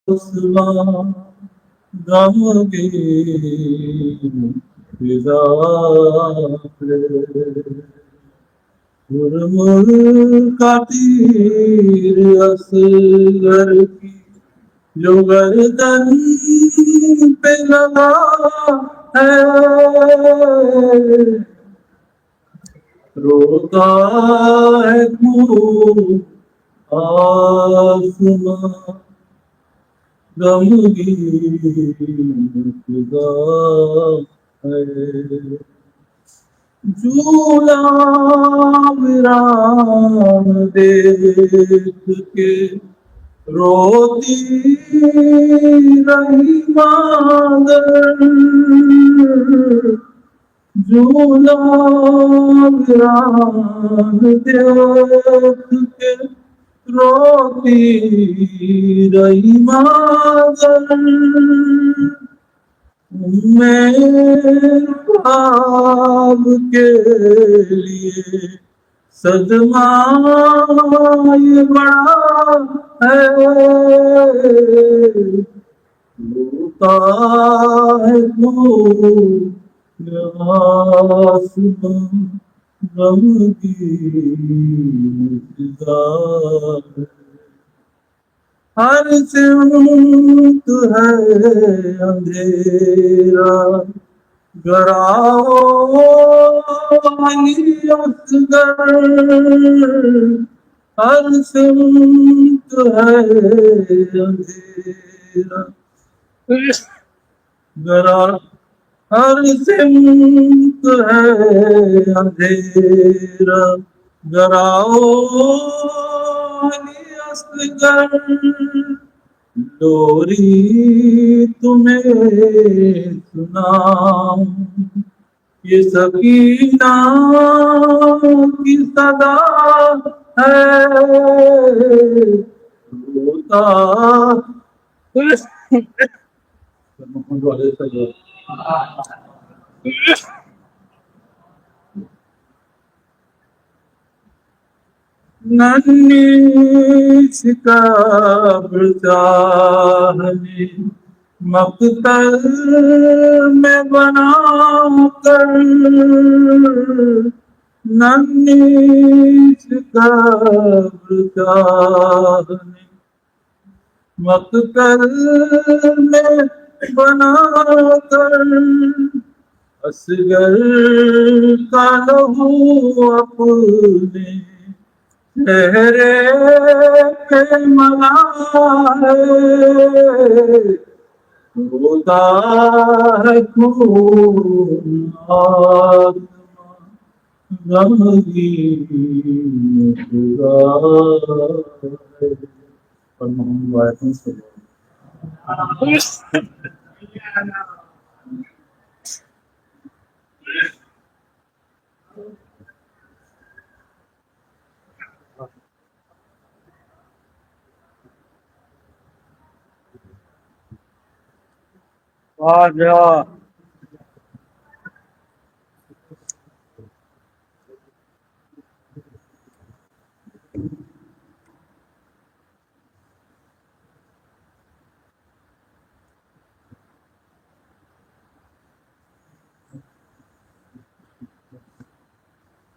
آسمان غمگین فضا پہ مرمر کا تیر اصغر کی جو گردن پہ لگا ہے روتا ہے خون آسمان غمگین فضا ہے جھولا ویران دیکھ کے روتی رہی مادر جھولا ویران دیکھ کے روتی رہی مادر میں خواب کے لیے صدمہ یہ بڑا ہے روتا ہے آسمان غمگین فضا ہے ہر سمت ہے اندھیرا گراؤ علی اصغر ہر سمت ہے اندھیرا گراؤ ہر سمت ہے اندھیرا گراؤ علی اصغر لوری تمہیں سناؤں یہ سکینہ کی صدا ہے روتا ننھی سی قبر چاہنے مقتل میں بنا کر ننھی سی قبر چاہنے مقتل میں بنا کر اصغر کا لہو اپنے چہرے پہ ملا ہے روتا ہے خون آسمان غمگین فضا ہے اور محمد وائفن سے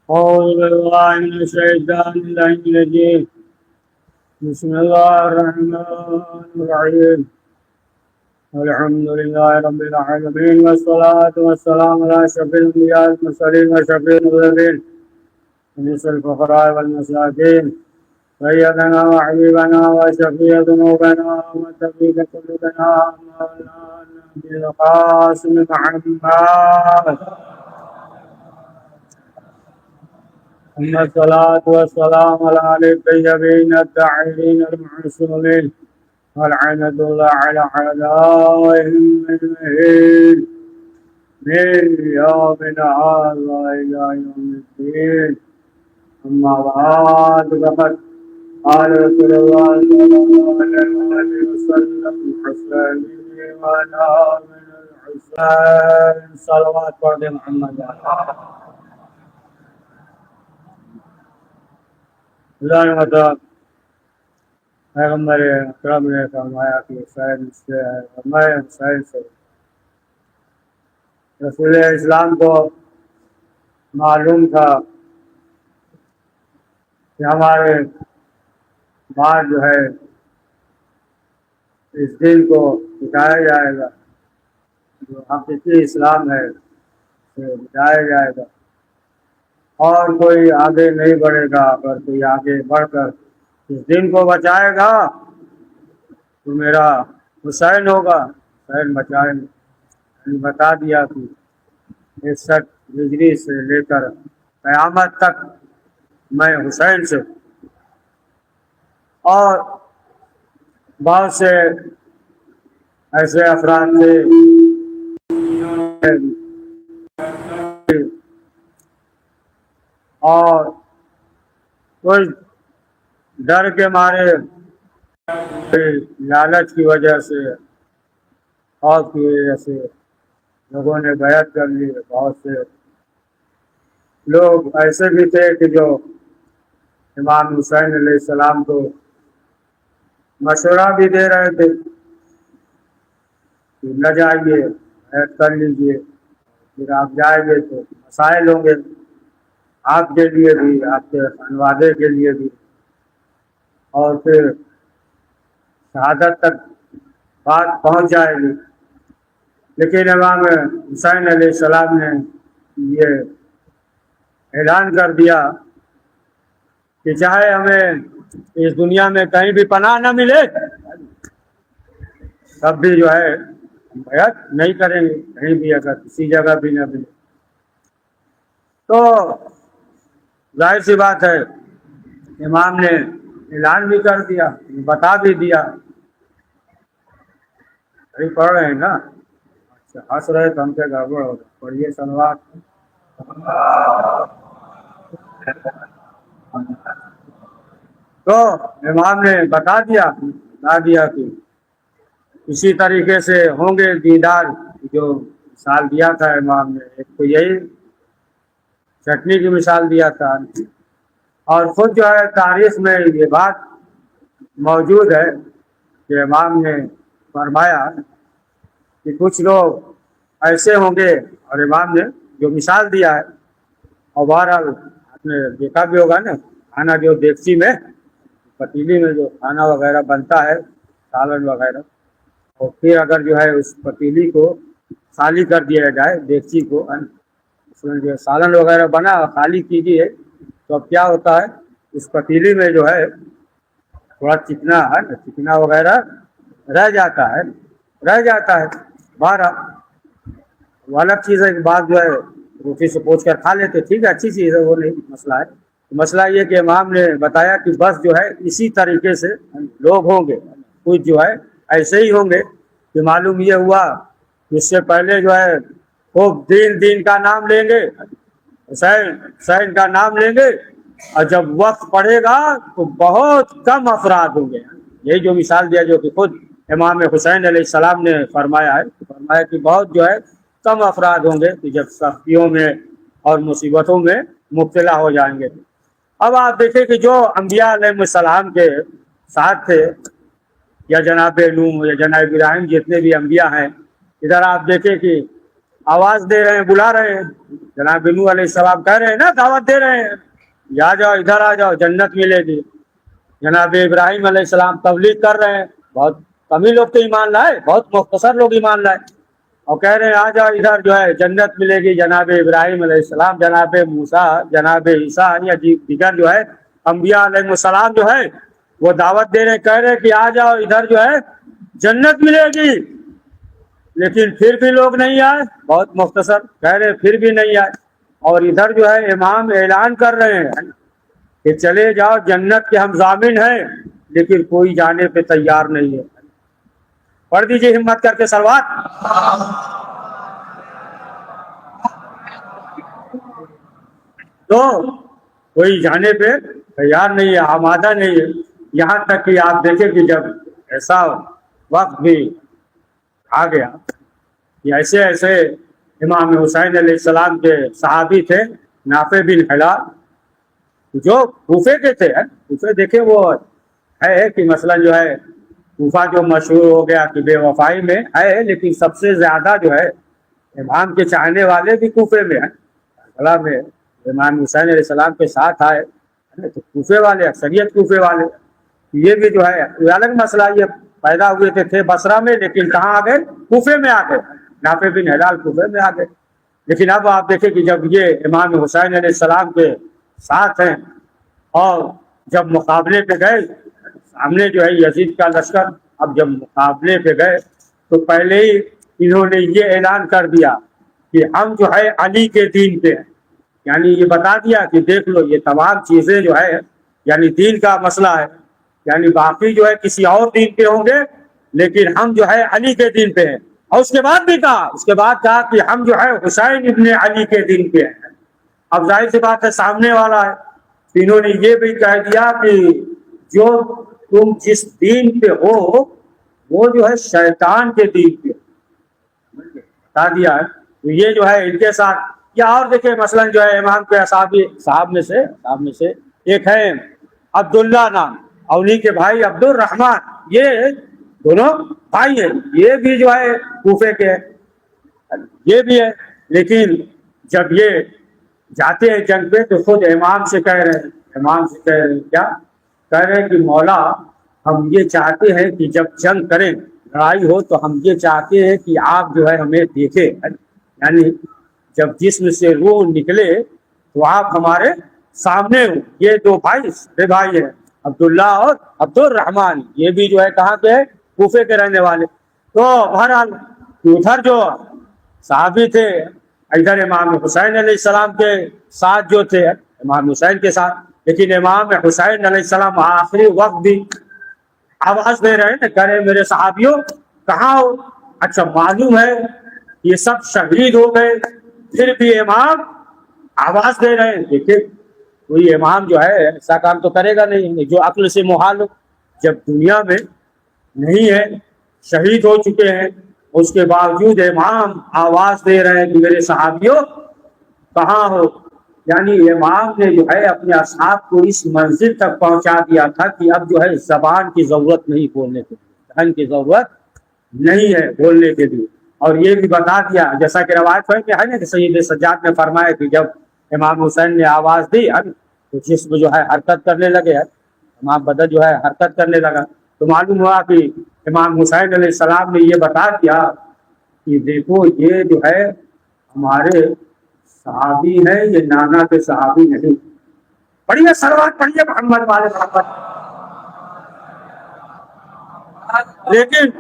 أعوذ بالله من الشيطان الرجيم بسم الله الرحمن الرحيم الحمد لله رب العالمين والصلاة والسلام على أشرف الأنبياء والمرسلين وشفيع المذنبين ونصر الفقراء والمساكين سيدنا وحبيبنا وشفيع ذنوبنا وتفيد قلوبنا مولانا بالقاسم محمد ثم الصلاة والسلام على الطيبين الطاهرين المعصومين والعنة الله على أعدائهم أجمعين من يومنا هذا إلى يوم الدين أما بعد فقد قال رسول الله صلى الله عليه وسلم الحسين وأنا من الحسين صلوات على محمد پیغمبر اکرم نے فرمایا کہ حسین سے ہے اور میں حسین سے۔ رسول اسلام کو معلوم تھا کہ ہمارے بعد جو ہے اس دین کو بتایا جائے گا، جو حقیقی اسلام ہے اسے بتایا جائے گا، اور کوئی آگے نہیں بڑھے گا۔ اگر کوئی آگے بڑھ کر اس دین کو بچائے گا تو میرا حسین ہوگا، حسین بچائیں گے۔ بتا دیا کہ 61 ہجری سے لے کر قیامت تک میں حسین سے۔ اور بہت سے ایسے افراد تھے اور کوئی ڈر کے مارے، لالچ کی وجہ سے، خوف کی وجہ سے لوگوں نے بیعت کر لی۔ بہت سے لوگ ایسے بھی تھے کہ جو امام حسین علیہ السلام کو مشورہ بھی دے رہے تھے کہ نہ جائیے، بیعت کر لیجیے، پھر آپ جائیں گے تو مسائل ہوں گے آپ کے لیے بھی، آپ کے خانوادے کے لیے بھی، اور پھر شہادت تک بات پہنچ جائے گی۔ لیکن امام حسین علیہ السلام نے یہ اعلان کر دیا کہ چاہے ہمیں اس دنیا میں کہیں بھی پناہ نہ ملے تب بھی جو ہے ہم بیعت نہیں کریں گے، کہیں بھی اگر کسی جگہ بھی نہ ملے۔ تو ظاہر سی بات ہے امام نے اعلان بھی کر دیا، بتا بھی دیا۔ پڑھ رہے ہیں نا؟ اچھا، ہنس رہے تو ہم سے گڑبڑ ہو گیا۔ پڑھیے سلوات۔ تو امام نے بتا دیا کہ اسی طریقے سے ہوں گے دیدار، جو مثال دیا تھا امام نے۔ ایک تو یہی چٹنی کی مثال دیا تھا، اور خود جو ہے تاریخ میں یہ بات موجود ہے کہ امام نے فرمایا کہ کچھ لوگ ایسے ہوں گے، اور امام نے جو مثال دیا ہے، اور بہرحال آپ نے دیکھا بھی ہوگا نا، کھانا جو دیگچی میں، پتیلی میں جو کھانا وغیرہ بنتا ہے، سالن وغیرہ، اور پھر اگر جو ہے اس پتیلی کو خالی کر دیا جائے، دیگچی کو، اس میں جو سالن وغیرہ بنا خالی کیجیے، تو اب کیا ہوتا ہے اس پتیلی میں جو ہے تھوڑا چکنا ہے نا، چکنا وغیرہ رہ جاتا ہے۔ بہرحال وہ الگ چیز ہے کہ بعد جو ہے روٹی سے پوچھ کر کھا لیتے، ٹھیک ہے، اچھی چیز ہے، وہ نہیں مسئلہ ہے۔ مسئلہ یہ کہ امام نے بتایا کہ بس جو ہے اسی طریقے سے لوگ ہوں گے، کچھ جو ہے ایسے ہی ہوں گے کہ معلوم یہ ہوا کہ اس سے پہلے جو ہے خوب دین کا نام لیں گے، حسین کا نام لیں گے، اور جب وقت پڑے گا تو بہت کم افراد ہوں گے۔ یہی جو مثال دیا جو کہ خود امام حسین علیہ السلام نے فرمایا کہ بہت جو ہے کم افراد ہوں گے کہ جب سختیوں میں اور مصیبتوں میں مبتلا ہو جائیں گے۔ اب آپ دیکھیں کہ جو انبیاء علیہ السلام کے ساتھ تھے، یا جناب نوح یا جناب ابراہیم، جتنے بھی انبیاء ہیں، ادھر آپ دیکھیں کہ آواز دے رہے ہیں، بلا رہے ہیں۔ جناب نوح علیہ السلام کہہ رہے ہیں نا، دعوت دے رہے ہیں، آ جاؤ، ادھر آ جاؤ، جنت ملے گی۔ جناب ابراہیم علیہ السلام تبلیغ کر رہے ہیں، بہت کم ہی لوگ تو ایمان لائے، بہت مختصر لوگ ایمان لائے، اور کہہ رہے ہیں آ جاؤ ادھر جو ہے جنت ملے گی۔ جناب ابراہیم علیہ السلام، جناب موسیٰ، جناب عیسیٰ، یا دیگر جو ہے انبیاء علیہ السلام جو ہے وہ دعوت دے رہے ہیں، کہہ رہے ہیں کہ آ جاؤ ادھر جو ہے جنت ملے گی۔ لیکن پھر بھی لوگ نہیں آئے، بہت مختصر کہہ رہے پھر بھی نہیں آئے۔ اور ادھر جو ہے امام اعلان کر رہے ہیں کہ چلے جاؤ جنت کے ہم ضامن ہیں، لیکن کوئی جانے پہ تیار نہیں ہے۔ پڑھ دیجیے ہمت کر کے صلوات۔ تو کوئی جانے پہ تیار نہیں ہے، آمادہ نہیں ہے، یہاں تک کہ آپ دیکھیں کہ جب ایسا وقت بھی آ گیا کہ ایسے امام حسین علیہ السلام کے صحابی تھے، نافع بن حلال، جو کوفے کے تھے۔ کوفے دیکھیں وہ ہے کہ مثلا جو ہے کوفہ جو مشہور ہو گیا کہ بے وفائی میں ہے، لیکن سب سے زیادہ جو ہے امام کے چاہنے والے بھی کوفے میں ہیں، کربلا میں امام حسین علیہ السلام کے ساتھ آئے تو کوفے والے، اکثریت کوفے والے. یہ بھی جو ہے الگ مسئلہ، یہ پیدا ہوئے تھے بصرہ میں، لیکن کہاں آ گئے؟ کوفے میں آ گئے. نافع بن ہلال کوفے میں آ گئے. لیکن اب آپ دیکھیں کہ جب یہ امام حسین علیہ السلام کے ساتھ ہیں اور جب مقابلے پہ گئے سامنے جو ہے یزید کا لشکر، اب جب مقابلے پہ گئے تو پہلے ہی انہوں نے یہ اعلان کر دیا کہ ہم جو ہے علی کے دین پہ ہیں. یعنی یہ بتا دیا کہ دیکھ لو یہ تمام چیزیں جو ہے یعنی دین کا مسئلہ ہے، یعنی باقی جو ہے کسی اور دین پہ ہوں گے لیکن ہم جو ہے علی کے دین پہ ہیں. اور اس کے بعد بھی کہا، اس کے بعد کہا کہ ہم جو ہے حسین ابن علی کے دین پہ ہیں. اب ظاہر سی بات ہے سامنے والا ہے، انہوں نے یہ بھی کہہ دیا کہ جو تم جس دین پہ ہو وہ جو ہے شیطان کے دین پہ بتا دیا ہے. تو یہ جو ہے ان کے ساتھ. یا اور دیکھیں مثلا جو ہے امام کے صاحب میں سے ایک ہے عبداللہ نام، اولی کے بھائی عبد الرحمن، یہ دونوں بھائی ہیں، یہ بھی جو ہے کوفے کے ہیں، یہ بھی ہے. لیکن جب یہ جاتے ہیں جنگ پہ تو خود امام سے کہہ رہے ہیں کیا کہہ رہے ہیں کہ مولا ہم یہ چاہتے ہیں کہ جب جنگ کریں لڑائی ہو تو ہم یہ چاہتے ہیں کہ آپ جو ہے ہمیں دیکھیں، یعنی جب جسم سے روح نکلے تو آپ ہمارے سامنے ہو. یہ دو بھائی ہیں عبداللہ اور عبد الرحمن، یہ بھی جو ہے کہاں کے ہیں؟ کوفے کے رہنے والے. تو بہرحال ادھر جو صحابی تھے ادھر امام حسین علیہ السلام کے ساتھ جو تھے امام حسین کے ساتھ، لیکن امام حسین علیہ السلام آخری وقت بھی آواز دے رہے ہیں، کہہ رہے میرے صحابیوں کہاں ہو؟ اچھا معلوم ہے یہ سب شہید ہو گئے، پھر بھی امام آواز دے رہے ہیں. دیکھیں کوئی امام جو ہے ایسا کام تو کرے گا نہیں جو عقل سے محال ہو. جب دنیا میں نہیں ہے، شہید ہو چکے ہیں، اس کے باوجود امام آواز دے رہے ہیں کہ میرے صحابیوں کہاں ہو. یعنی امام نے جو ہے اپنے اصحاب کو اس منزل تک پہنچا دیا تھا کہ اب جو ہے زبان کی ضرورت نہیں بولنے کے لیے، ذہن کی ضرورت نہیں ہے بولنے کے لیے. اور یہ بھی بتا دیا جیسا کہ روایت ہے نا کہ سید سجاد نے فرمایا کہ جب امام حسین نے آواز دی تو جسم جو ہے حرکت کرنے لگے، امام بدن جو ہے حرکت کرنے لگا. تو معلوم ہوا کہ امام حسین علیہ السلام نے یہ بتا دیا کہ دیکھو یہ جو ہے ہمارے صحابی ہیں، یہ نانا کے صحابی نہیں. پڑھیے سلوات پڑھیے محمد والے محمد. لیکن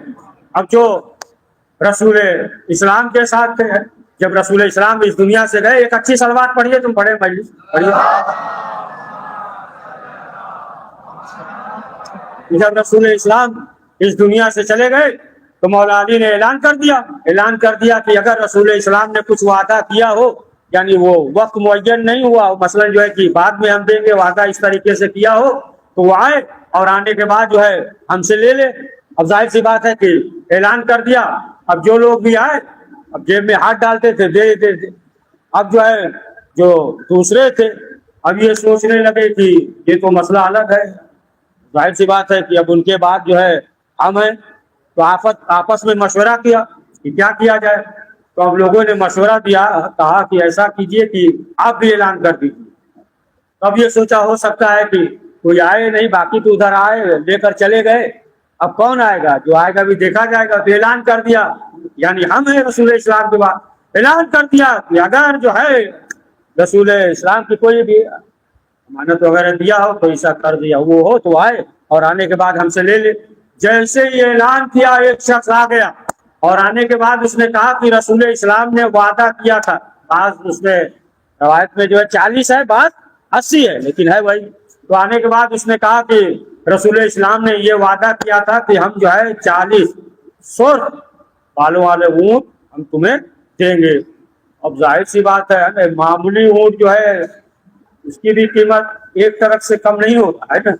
اب جو رسول اسلام کے ساتھ تھے، جب رسول اسلام اس دنیا سے گئے، ایک اچھی سلوات پڑھیے تم پڑھے مجلس پڑھیے. جب رسول اسلام اس دنیا سے چلے گئے تو مولا علی نے اعلان کر دیا کہ اگر رسول اسلام نے کچھ وعدہ کیا ہو، یعنی وہ وقت معین نہیں ہوا، مثلا جو ہے کہ بعد میں ہم دیں گے، وعدہ اس طریقے سے کیا ہو تو وہ آئے اور آنے کے بعد جو ہے ہم سے لے لے. اب ظاہر سی بات ہے کہ اعلان کر دیا. اب جو لوگ بھی آئے اب جیب میں ہاتھ ڈالتے تھے دے دیتے تھے. اب جو ہے جو دوسرے تھے اب یہ سوچنے لگے کہ یہ تو مسئلہ الگ ہے. ظاہر سی بات ہے کہ اب ان کے بعد جو ہے ہم ہیں، تو آپس میں مشورہ کیا کہ کیا کیا جائے. تو اب لوگوں نے مشورہ دیا، کہا کہ ایسا کیجئے کہ آپ بھی اعلان کر دیجیے. اب یہ سوچا ہو سکتا ہے کہ کوئی آئے نہیں، باقی تو ادھر آئے لے کر چلے گئے، اب کون آئے گا؟ جو آئے گا بھی دیکھا جائے گا. تو اعلان کر دیا، یعنی ہم ہیں رسول اسلام کے بعد اعلان کر دیا کہ اگر جو ہے رسول اسلام کی کوئی بھی امانت وغیرہ دیا ہو تو ایسا کر دیا، وہ ہو تو آئے اور آنے کے بعد ہم سے لے لے. جیسے یہ اعلان کیا ایک شخص آ گیا اور آنے کے بعد اس نے کہا کہ رسول اسلام نے وعدہ کیا تھا. بعض اس میں روایت میں جو ہے 40 ہے، بعض 80 ہے، لیکن ہے وہی. تو آنے کے بعد اس نے کہا کہ رسول اسلام نے یہ وعدہ کیا تھا کہ ہم جو ہے 40 سرخ بالوں والے اونٹ ہم تمہیں دیں گے. اب ظاہر سی بات ہے معمولی اونٹ جو ہے اس کی بھی قیمت ایک طرف سے کم نہیں ہوتا ہے نا،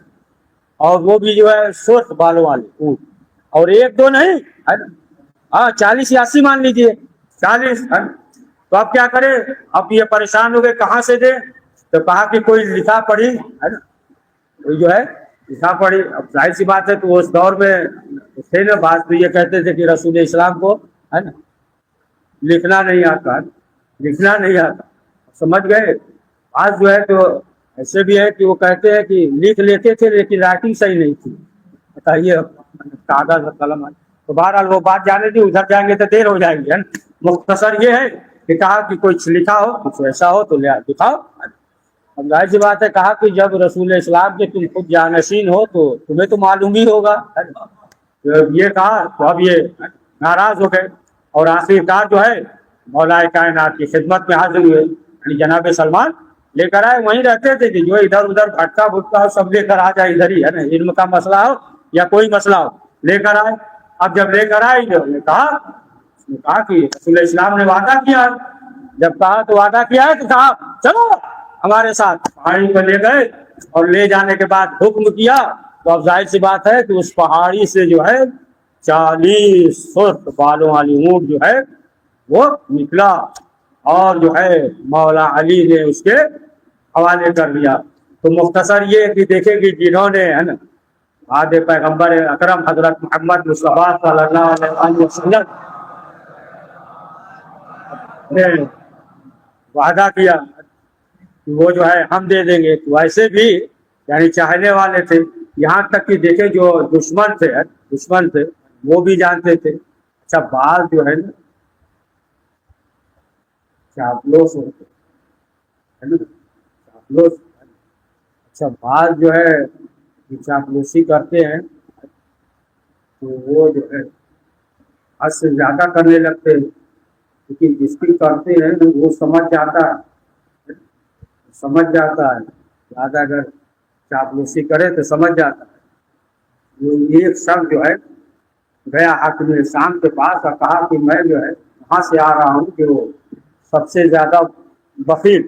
اور وہ بھی جو ہے سرخ بالوں والے اونٹ، اور ایک دو نہیں ہے نا. ہاں 40 یا 80 مان لیجیے 40 ہے. تو اب کیا کرے؟ اب یہ پریشان ہو گئے کہاں سے دے. تو کہا کہ کوئی لکھا پڑھی ہے نا، کوئی جو ہے لکھا پڑھی. اب ظاہر سی بات ہے تو اس دور میں تھے نا بعض تو یہ کہتے تھے کہ رسول اسلام کو ہے نا لکھنا نہیں آتا، لکھنا نہیں آتا. سمجھ گئے. آج جو ہے تو ایسے بھی ہے کہ وہ کہتے ہیں کہ لکھ لیتے تھے لیکن رائٹنگ صحیح نہیں تھی. بتائیے کاغذ اور قلم. تو بہرحال وہ بات جانے دی، ادھر جائیں گے تو دیر ہو جائے گی. مختصر یہ ہے کہ کہا کہ کچھ لکھا ہو، کچھ ایسا ہو تو دکھاؤ. اب ظاہر سی بات ہے کہا کہ جب رسول اسلام کے تم خود جانشین ہو تو تمہیں تو معلوم ہی ہوگا. یہ کہا تو اب یہ ناراض ہو گئے اور آخرکار جو ہے مولا کائنات کی خدمت میں حاضر ہوئے. یعنی جناب سلمان لے کر آئے. وہیں رہتے تھے کہ جو ادھر ادھر بھٹکا بھٹکا ہو سب لے کر آ جائے ادھر ہی ہے نا. علم کا مسئلہ ہو یا کوئی مسئلہ ہو لے کر آئے. اب جب لے کر آئے جو نے کہا کہ رسول اسلام نے وعدہ کیا. جب کہا تو وعدہ کیا ہے تو کہا چلو ہمارے ساتھ. پہاڑی پر لے گئے اور لے جانے کے بعد حکم کیا. تو اب ظاہر سی بات ہے کہ اس پہاڑی سے جو ہے 40 سرخ بالوں والی اونٹ جو ہے وہ نکلا اور جو ہے مولا علی نے اس کے حوالے کر دیا. تو مختصر یہ کہ دیکھیں کہ جنہوں نے ہے نا آدھے پیغمبر اکرم حضرت محمد مصطفیٰ صلی اللہ علیہ وسلم نے وعدہ کیا کہ وہ جو ہے ہم دے دیں گے، تو ایسے بھی یعنی چاہنے والے تھے. یہاں تک کہ دیکھیں جو دشمن تھے وہ بھی جانتے تھے. اچھا بعض جو ہے نا چاپلوس ہوتے ہے نا چاپلوس. اچھا بعض جو ہے چاپلوسی کرتے ہیں تو وہ جو ہے حد سے زیادہ کرنے لگتے ہیں. لیکن جس کی کرتے ہیں وہ سمجھ جاتا ہے زیادہ اگر چاپلوسی کرے تو سمجھ جاتا ہے. وہ ایک شخص جو ہے گیا حاکم شام کے پاس اور کہا کہ میں جو ہے وہاں سے آ رہا ہوں کہ وہ سب سے زیادہ بخیل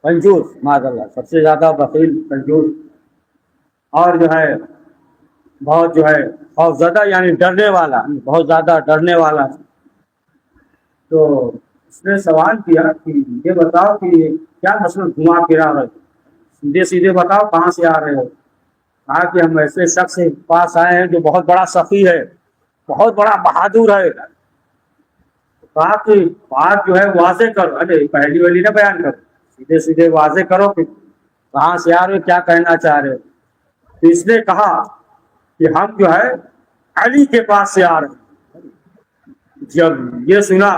کنجوس معاذ اللہ سب سے زیادہ بخیل کنجوس اور جو ہے بہت جو ہے خوف زدہ یعنی ڈرنے والا، بہت زیادہ ڈرنے والا. تو اس نے سوال کیا کہ یہ بتاؤ کہ کیا مسئلہ گھما پھرا رہے، سیدھے سیدھے بتاؤ کہاں سے آ رہے ہو. کہا کہ ہم ایسے شخص کے پاس آئے ہیں جو بہت بڑا سخی ہے، بہت بڑا بہادر ہے. کہا کہ بات جو ہے واضح کرو، ارے پہلی والی نہ بیان کرو، سیدھے سیدھے واضح کرو کہ کہاں سے آ رہے ہو، کیا کہنا چاہ رہے ہو. تو اس نے کہا کہ ہم جو ہے علی کے پاس سے آ رہے ہیں. جب یہ سنا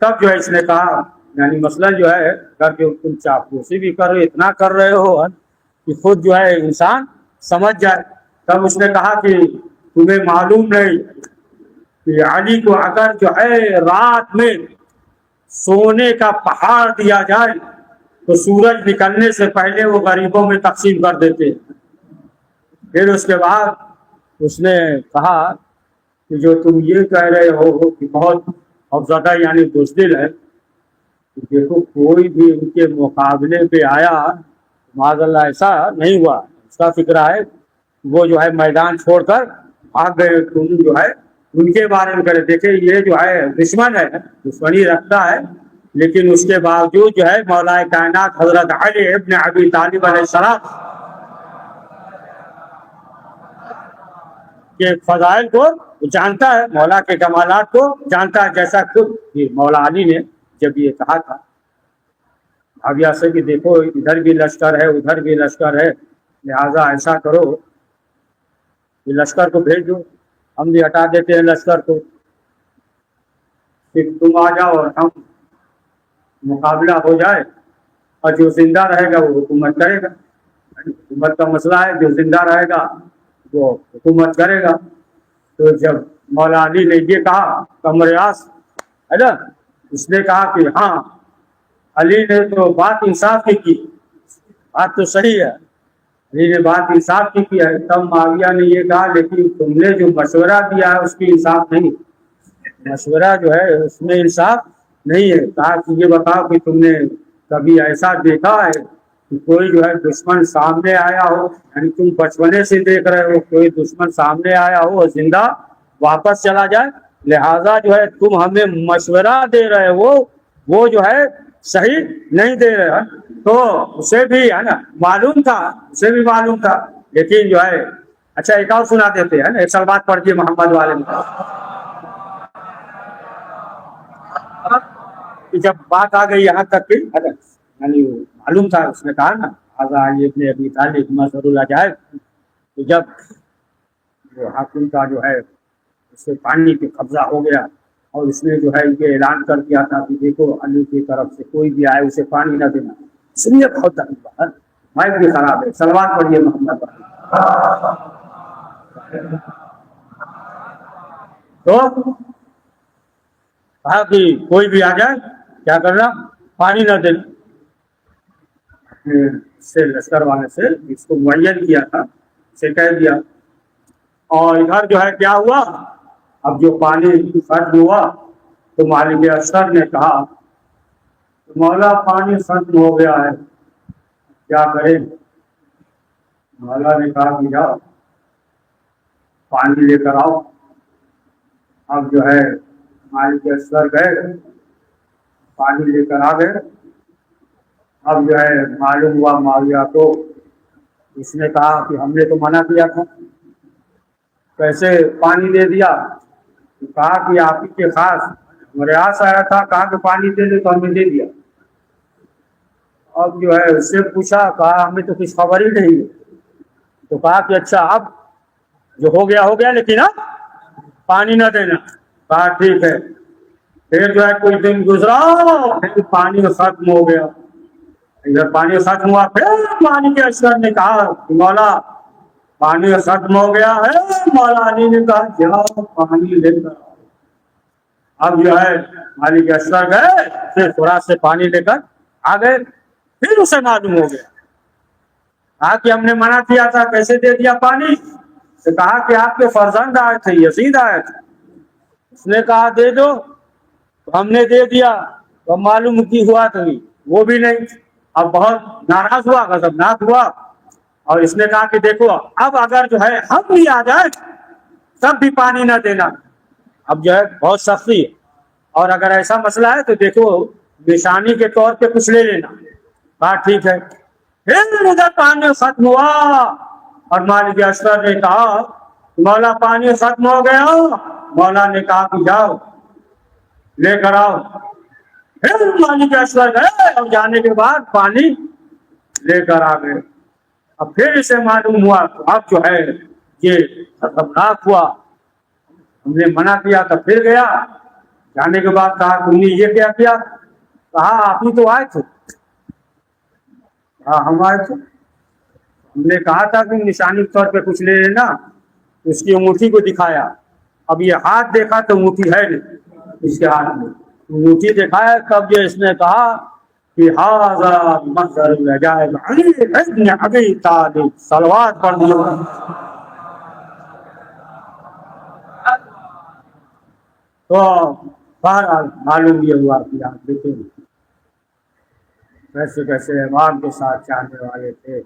تب جو ہے اس نے کہا یعنی مثلا جو ہے اگر جو تم چاپلوسی بھی کر رہے اتنا کر رہے ہو کہ خود جو ہے انسان سمجھ جائے. تب اس نے کہا کہ تمہیں معلوم نہیں کہ علی کو اگر جو ہے رات میں سونے کا پہاڑ دیا جائے تو سورج نکلنے سے پہلے وہ غریبوں میں تقسیم کر دیتے. پھر اس کے بعد اس نے کہا کہ جو تم یہ کہہ رہے ہو کہ بہت افزدہ یعنی بزدل ہے، دیکھو کوئی بھی ان کے مقابلے پہ آیا معاذ اللہ ایسا نہیں ہوا. اس کا فکر ہے وہ جو ہے میدان چھوڑ کر آ گئے، تم جو ہے ان کے بارے میں کرے. دیکھیں یہ جو ہے دشمن ہے، دشمنی رکھتا ہے، لیکن اس کے باوجود جو ہے مولا کائنات حضرت علی ابن ابی طالب علیہ السلام کے فضائل کو جانتا ہے، مولا کے کمالات کو جانتا ہے. جیسا خود مولا علی نے جب یہ کہا تھا آگیا سے کہ دیکھو ادھر بھی لشکر ہے ادھر بھی لشکر ہے، لہذا ایسا کرو کہ لشکر کو بھیج دو، ہم بھی ہٹا دیتے ہیں لشکر کو، پھر تم آ جاؤ اور ہم مقابلہ ہو جائے، اور جو زندہ رہے گا وہ حکومت کرے گا. حکومت کا مسئلہ ہے، جو زندہ رہے گا وہ حکومت کرے گا. تو جب مولا علی نے یہ کہا کمریاس ہے نا، اس نے کہا کہ ہاں علی نے تو بات انصاف کی، بات تو صحیح ہے، علی نے بات انصاف کی ہے. تب معاویہ نے یہ کہا لیکن تم نے جو مشورہ دیا ہے اس کی انصاف نہیں، مشورہ جو ہے اس میں انصاف نہیں ہے. کہا کہ یہ بتاؤ کہ تم نے کبھی ایسا دیکھا ہے کہ کوئی جو ہے دشمن سامنے آیا ہو، یعنی تم بچپنے سے دیکھ رہے ہو کوئی دشمن سامنے آیا ہو اور زندہ واپس چلا جائے، لہذا جو ہے تم ہمیں مشورہ دے رہے ہو وہ جو ہے صحیح نہیں دے رہے. تو اسے بھی ہے نا معلوم تھا، اسے بھی معلوم تھا لیکن جو ہے اچھا ایک اور سنا دیتے ہیں نا، ایک سلوات پڑھیے محمد والے میں. جب بات آ گئی یہاں تک کہ یعنی معلوم تھا، اس نے کہا نا آج ابن ابی طالب مظہر اللہ جائے، تو جب وہ حاکم کا جو ہے اس سے پانی پہ قبضہ ہو گیا اور اس نے جو ہے یہ اعلان کر دیا تھا کہ دیکھو علی کی طرف سے کوئی بھی آئے اسے پانی نہ دینا، اس لیے بہت تکلیف ہے، مائک بھی خراب ہے. سلوات پڑھیے محمد والے. تو کہا کہ کوئی بھی آ جائے کیا کرنا، پانی نہ دینا. سے لشکر والے سے اس کو معین کیا تھا، اسے کہہ دیا. اور ادھر جو ہے کیا ہوا، اب جو پانی ختم ہوا تو مالک اشتر نے کہا مولا پانی ختم ہو گیا ہے کیا کریں. مولا نے کہا کہ جاؤ پانی لے کر آؤ. اب جو ہے مالک اشتر گئے پانی لے کر آ گئے. اب جو ہے معلوم ہوا معاویہ کو، اس نے کہا کہ ہم نے تو منع کیا تھا، کیسے پانی دے دیا. کہا کہ آپ ہی کے خاص ہمارے آس آیا تھا، کہا کہ پانی دے دے تو ہم نے دے دیا. اب جو ہے اس سے پوچھا، کہا ہمیں تو کچھ خبر ہی نہیں ہے. تو کہا کہ اچھا اب جو ہو گیا ہو گیا، لیکن اب پانی نہ دینا. کہا ٹھیک ہے. پھر جو ہے کچھ دن گزرا، پھر پانی ختم ہو گیا. ادھر پانی ختم ہوا، پھر پانی کے اشتر نے کہا مولا پانی ختم ہو گیا ہے. مولا علی نے کہا جاؤ پانی لے کر. اب جو ہے مالک اشتر گئے پھر تھوڑا سے پانی لے کر آ گئے. پھر اسے معلوم ہو گیا، کہا کہ ہم نے منع کیا تھا کیسے دے دیا پانی. تو کہا کہ آپ کے فرزند آئے تھے، یزید آئے تھے، اس نے کہا دے دو تو ہم نے دے دیا. تو معلوم کی ہوا تو وہ بھی نہیں. اب بہت ناراض ہوا، غضبناک ہوا، اور اس نے کہا کہ دیکھو اب اگر جو ہے ہم بھی آ جائیں تب بھی پانی نہ دینا. اب جو ہے بہت سختی ہے، اور اگر ایسا مسئلہ ہے تو دیکھو نشانی کے طور پہ کچھ لے لینا. کہا ٹھیک ہے. پھر ادھر پانی ختم ہوا اور مالک اشتر نے کہا مولا پانی ختم ہو گیا. مولا نے کہا کہ جاؤ لے کر آؤ. پھر مالک اشتر گئے اور جانے کے بعد پانی لے کر آ گئے. اب پھر اسے معلوم ہوا تو اب جو ہے یہ خطرناک ہوا، ہم نے منع کیا تھا. پھر گیا، جانے کے بعد کہا تم نے یہ کیا کیا. کہا آپ ہی تو آئے تھے. کہا ہم آئے تھے، ہم نے کہا تھا کہ نشانی کے طور پہ کچھ لے لینا. اس کی انگوٹھی کو دکھایا. اب یہ ہاتھ دیکھا تو انگوٹھی ہے نہیں اس کے ہاتھ میں. انگوٹھی دکھایا تب جو اس نے کہا کہ ھذا منظر العجائب علی ابن ابی طالب. صلوات پڑھ دو. تو بہرحال معلوم یہ ہوا کہ آپ دیکھیں کیسے کیسے امام کے ساتھ چاہنے والے تھے.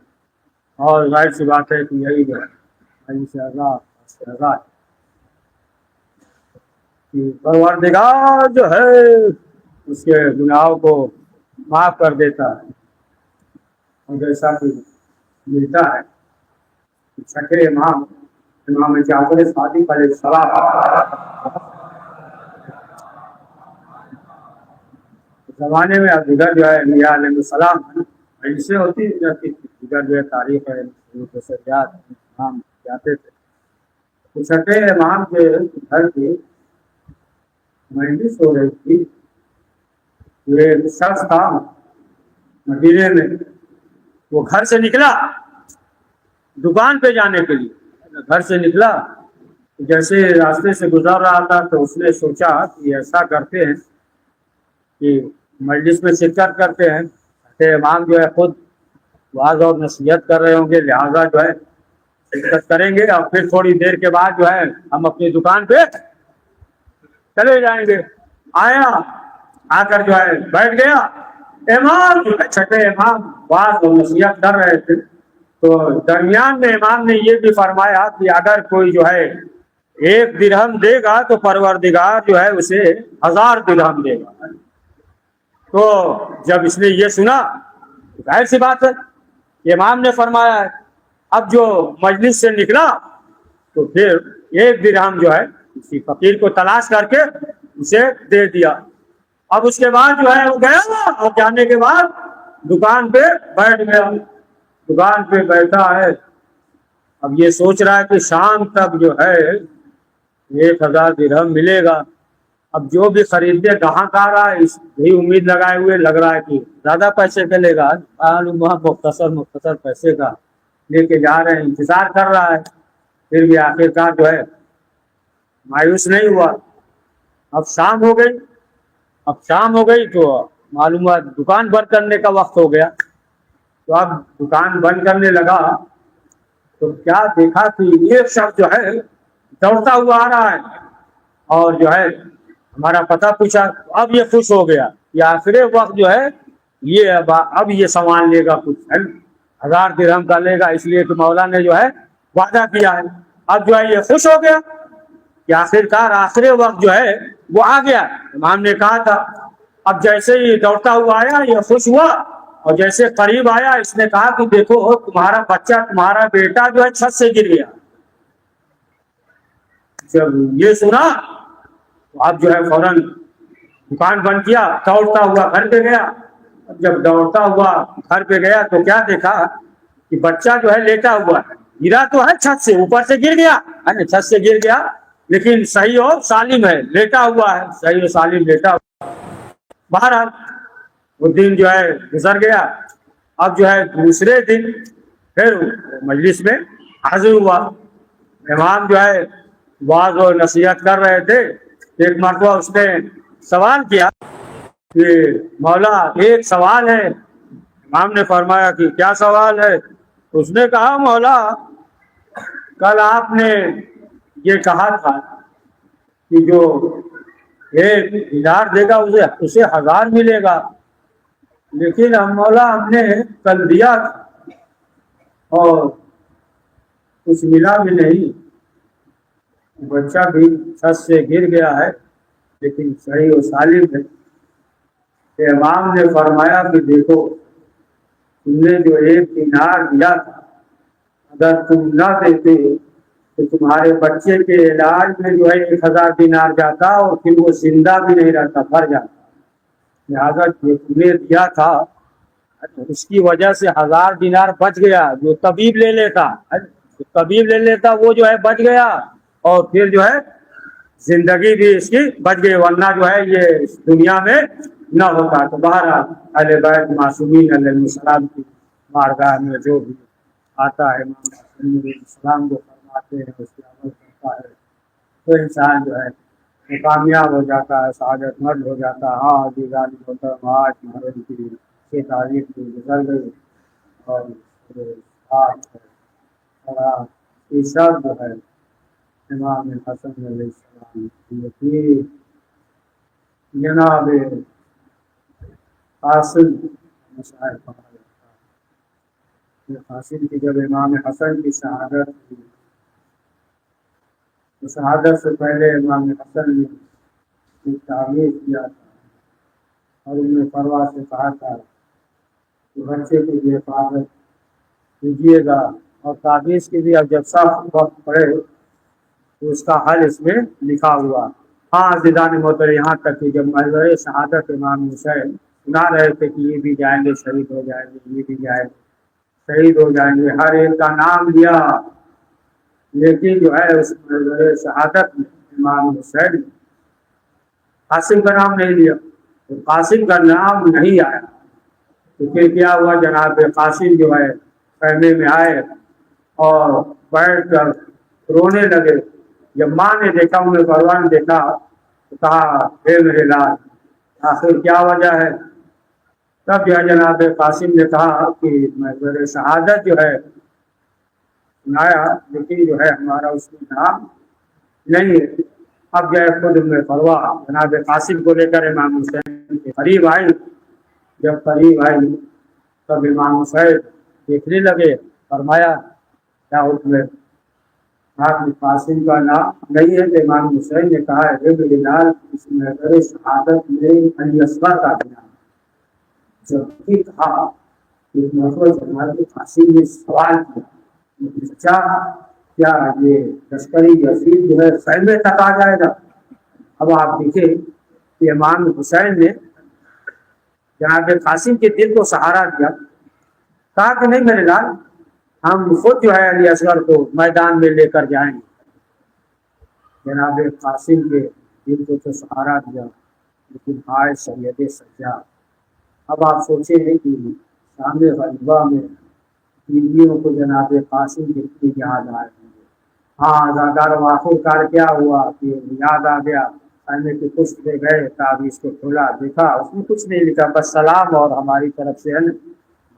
اور ظاہر سی بات ہے کہ یہی جو ہے پروردگار جو ہے اس کے گناہوں کو معاف کر دیتا ہے. اور جیسا کہ ملتا ہے چھٹے امام جعفر صادق علیہ السلام زمانے میں ادھر جو ہے میاں علیہ السلام ایسے ہوتی ادھر جو ہے تاریخ ہے امام جاتے تھے. تو چھٹے امام کے گھر کی مجلس ہو رہی تھی. ایک شخص تھا مدینے میں، وہ گھر سے نکلا دکان پہ جانے کے لیے. گھر سے نکلا، جیسے راستے سے گزر رہا تھا تو اس نے سوچا کہ ایسا کرتے ہیں کہ مجلس میں شرکت کرتے ہیں، کہ امام جو ہے خود واعظ اور نصیحت کر رہے ہوں گے، لہٰذا جو ہے شرکت کریں گے اور پھر تھوڑی دیر کے بعد جو ہے ہم اپنی دکان پہ چلے جائیں گے. آیا، آ کر جو ہے بیٹھ گیا. امام چھٹے امام واعظ اور نصیحت کر رہے تھے تو درمیان میں امام نے یہ بھی فرمایا کہ اگر کوئی جو ہے 1 درہم دے گا تو پروردگار جو ہے اسے 1000 درہم دے گا. تو جب اس نے یہ سنا ظاہر سی بات ہے امام نے فرمایا ہے اب جو مجلس سے نکلا تو پھر 1 درہم جو ہے کسی فقیر کو تلاش کر کے اسے دے دیا. اب اس کے بعد جو ہے وہ گیا اور جانے کے بعد دکان پہ بیٹھ گیا. دکان پہ بیٹھا ہے, اب یہ سوچ رہا ہے کہ شام تک جو ہے 1000 درہم ملے گا. اب جو بھی خریدنے گاہک آ رہا ہے یہی امید لگائے ہوئے لگ رہا ہے کہ زیادہ پیسے ملے گا, مختصر پیسے کا لے کے جا رہے ہیں, انتظار کر رہا ہے. پھر بھی آخرکار جو ہے مایوس نہیں ہوا. اب شام ہو گئی تو معلوم ہوا دکان بند کرنے کا وقت ہو گیا. تو اب دکان بند کرنے لگا تو کیا دیکھا کہ ایک شخص جو ہے دوڑتا ہوا آ رہا ہے اور جو ہے ہمارا پتہ پوچھا. اب یہ خوش ہو گیا کہ آخری وقت جو ہے یہ اب یہ سامان لے گا, کچھ 1000 درہم کا لے گا, اس لیے کہ مولا نے جو ہے وعدہ کیا ہے. اب جو ہے یہ خوش ہو گیا کہ آخرکار آخری وقت جو ہے وہ آ گیا. امام نے کہا تھا. اب جیسے ہی دوڑتا ہوا آیا یہ خوش ہوا اور جیسے قریب آیا اس نے کہا کہ دیکھو تمہارا بچہ, تمہارا بیٹا جو ہے چھت سے گر گیا. جب یہ سنا تو اب جو ہے فوراً دکان بند کیا, دوڑتا ہوا گھر پہ گیا. جب دوڑتا ہوا گھر پہ گیا تو کیا دیکھا کہ بچہ جو ہے لیٹا ہوا ہے, گرا تو ہے چھت سے, اوپر سے گر گیا, چھت سے گر گیا لیکن صحیح اور سالم ہے, لیٹا ہوا ہے, صحیح اور سالم لیٹا ہوا. بہرحال وہ دن جو ہے گزر گیا. اب جو ہے دوسرے دن پھر مجلس میں حاضر ہوا. امام جو ہے واعظ و نصیحت کر رہے تھے. ایک مرتبہ اس نے سوال کیا کہ مولا ایک سوال ہے. امام نے فرمایا کہ کیا سوال ہے؟ اس نے کہا مولا کل آپ نے یہ کہا تھا کہ جو 1 دینار دے گا اسے 1000 ملے گا, لیکن مولا ہم نے کل دیا تھا اور کچھ ملا بھی نہیں. بچہ بھی چھت سے گر گیا ہے لیکن صحیح و سالم ہے. کہ امام نے فرمایا کہ دیکھو تم نے جو 1 دینار دیا تھا اگر تم نہ دیتے تو تمہارے بچے کے علاج میں جو ہے 1000 دینار جاتا اور پھر وہ زندہ بھی نہیں رہتا, مر جاتا. لہٰذا جو تم نے دیا تھا اس کی وجہ سے 1000 دینار بچ گیا. جو طبیب لے لیتا وہ جو ہے بچ گیا اور پھر جو ہے زندگی بھی اس کی بچ گئی, ورنہ جو ہے یہ دنیا میں نہ ہوتا. تو بہرحال اہل بیت معصومین علیہ السلام کی بارگاہ میں جو بھی آتا ہے السلام کو فرماتے ہیں, اس کی عمل کرتا ہے تو انسان جو ہے کامیاب ہو جاتا ہے, سعادت مند ہو جاتا ہے. ہاں دیگانی محترم آج محرم کی 6 تاریخ کو گزر گئی اور سب جو ہے امام حسن علیہ السلام کی جناب قاسم قاسم کی جب امام حسن کی شہادت ہوئی تو شہادت سے پہلے امام حسن نے ایک تعمیر کیا تھا اور انہوں نے پرواز سے کہا تھا کہ بچے کی بھی حفاظت کیجیے گا اور تعویذ کی بھی. اب جب سخت وقت پڑے تو اس کا حل اس میں لکھا ہوا. ہاں عزیزان محترم, یہاں تک کہ جب منظر شہادت امام حسین سنا رہے تھے کہ یہ بھی جائیں گے شہید ہو جائیں گے, یہ بھی جائیں گے شہید ہو جائیں گے, ہر ایک کا نام لیا, لیکن جو ہے اس منظر شہادت میں امام حسین قاسم کا نام نہیں لیا. تو قاسم کا نام نہیں آیا تو پھر کیا ہوا, جناب قاسم جو ہے خیمے میں آئے اور بیٹھ کر رونے لگے. جب ماں نے دیکھا, انہیں بھگوان دیکھا تو کہا اے میرے لال آخر کیا وجہ ہے؟ تب جو ہے جناب قاسم نے کہا کہ محضر شہادت جو ہے سنایا لیکن جو ہے ہمارا اس میں نام نہیں ہے. اب جو ہے خود میں پرواہ جناب قاسم کو لے کر امام حسین کے قریب آئی. جب قریب آئی تب امام حسین دیکھنے لگے. فرمایا کیا حکم ہے؟ قاسم کا نام نہیں ہے. تو امام حسین نے کہا ہے اس محضر شہادت میں علی اصغر کا نام. جب بھی کہا کہ قاسم نے سوال کیا اچھا کیا یہ لشکری یزید جو ہے خیمے تک آ جائے گا؟ اب آپ دیکھیں کہ امام حسین نے جناب قاسم کے دل کو سہارا دیا، کہا کہ نہیں میرے لال، ہم خود جو ہے علی اصغر کو میدان میں لے کر جائیں گے۔ جناب قاسم کے دل کو تو سہارا دیا، لیکن ہائے سید سجاد، اب آپ سوچیں کہ شام غریبہ میں بیویوں کو جناب قاسم کی یاد آئے ہوں گے۔ ہاں زادار آخر کار کیا ہوا کہ یاد آ گیا، خیمے کے پشت پہ گئے، تعویذ کو کھولا، دیکھا اس میں کچھ نہیں لکھا، بس سلام اور ہماری طرف سے ہے نا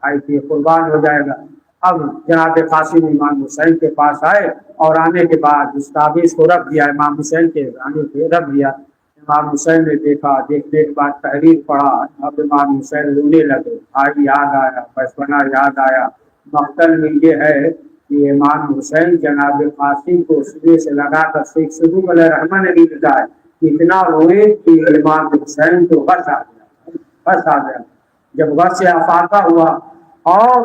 بھائی کی قربان ہو جائے گا۔ اب جناب قاسم امام حسین کے پاس آئے اور آنے کے بعد اس تعویذ کو رکھ دیا، امام حسین کے آنے پہ رکھ دیا۔ امام حسین نے دیکھا، دیکھنے کے بعد تحریر پڑھا، اب امام حسین رونے لگے، بھائی یاد آیا، بچپنا یاد آیا۔ مقتل میں یہ ہے کہ امام حسین جناب قاسم کو سینے سے لگا کر شیخ صدوق علیہ رحمہ نے بھی لکھا ہے کہ اتنا روئے کہ امام حسین کو غش آ گیا، غش آ گیا۔ جب غش سے افاقہ ہوا اور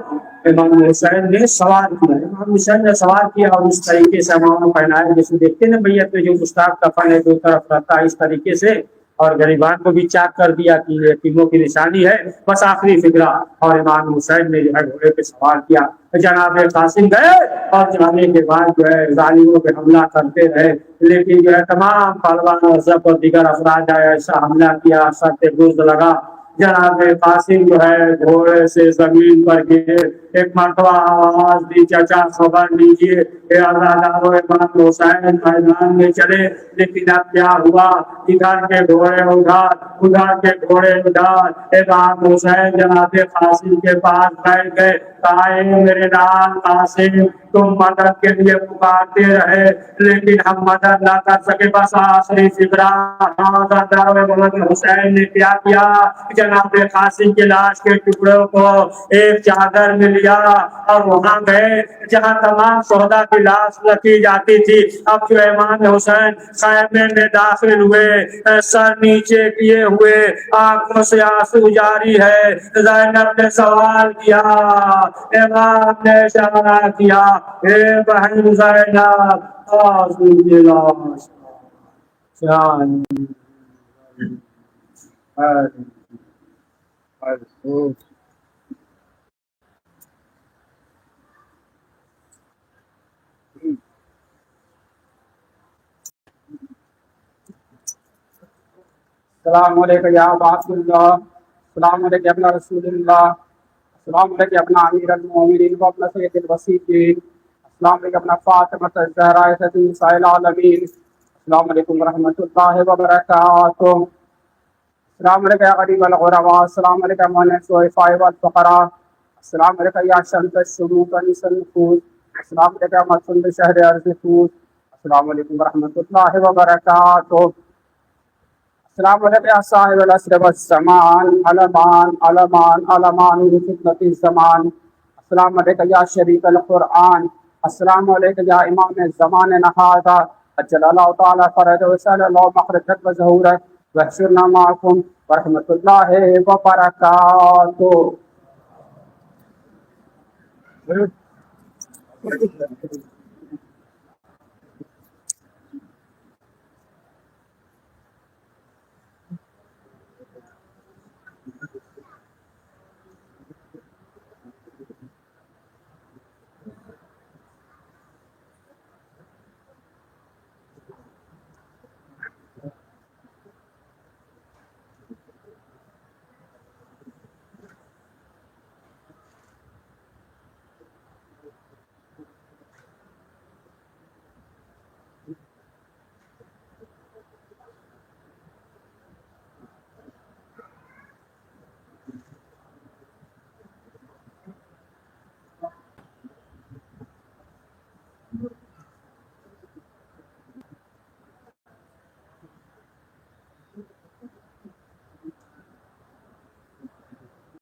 امام حسین نے سوال کیا، امام حسین نے سوال کیا اور اس طریقے سے امام پہنائے جیسے دیکھتے ہیں نا بیعت میں جو مستاق کفن ہے دو طرف رہتا ہے اس طریقے سے، اور غریبان کو بھی چاک کر دیا کہ یہ یتیموں کی نشانی ہے، بس آخری فکرہ۔ اور امام حسین نے جو ہے گھوڑے پہ سوار کیا، جناب قاسم گئے اور جانے کے بعد جو ہے ظالموں پہ حملہ کرتے رہے، لیکن جو ہے تمام پہلوان ازرق اور دیگر افراد آئے، ایسا حملہ کیا، سر پہ گرد لگا، جناب قاسم جو ہے گھوڑے سے زمین پر گرے، ایک مرتبہ آواز دی چچا خبر لیجیے، امام حسین میدان میں چلے، لیکن اب کیا ہوا، ادھر کے گھوڑے ادھر، ادھر کے گھوڑے ادھر، امام حسین جناب قاسم کے پاس بیٹھ گئے، کہا اے میرے لال قاسم، تم مدد کے لیے پکارتے رہے لیکن ہم مدد نہ کر سکے، بس آخری فکرہ۔ محمد حسین نے کیا کیا، جناب قاسم کی لاش کے ٹکڑوں کو ایک چادر میں لیا اور وہاں گئے جہاں تمام شہداء کی لاش رکھی جاتی تھی۔ اب جو امام حسین خیمے میں داخل ہوئے، سر نیچے کیے ہوئے، آنکھوں سے آنسو جاری ہے، زینب نے سوال کیا، امام نے اشارہ کیا، اے بہن زینب، قاسم کی لاش السلام علیکم یا عباد اللہ، السلام علیکم اپنا رسول اللہ، السلام علیکم اپنا امیر المومنین و اپنا سید الوسیطین، السلام علیکم اپنا فاطمہ الزہرا سید نساء العالمین، السلام علیکم ورحمۃ اللہ وبرکاتہ، السلام علیکم یا غریب الغرباء، السلام علیکم مؤنس الضعفاء والفقراء، السلام علیکم یا شمس الشموس انیس النفوس، السلام علیکم مقصود شہر ارض فوس، السلام علیکم ورحمۃ اللہ وبرکاتہ، السلام علیکم یا صاحب العصر والزمان، علمان علمان علمان فتنة الزمان، السلام علیکم یا شریف القرآن، السلام علیکم یا امام الزمان هذا اجل اللہ تعالی فرجہ وسأل اللہ مخرجک و ظہورہ واحشرنا معکم ورحمۃ اللہ وبرکاتہ۔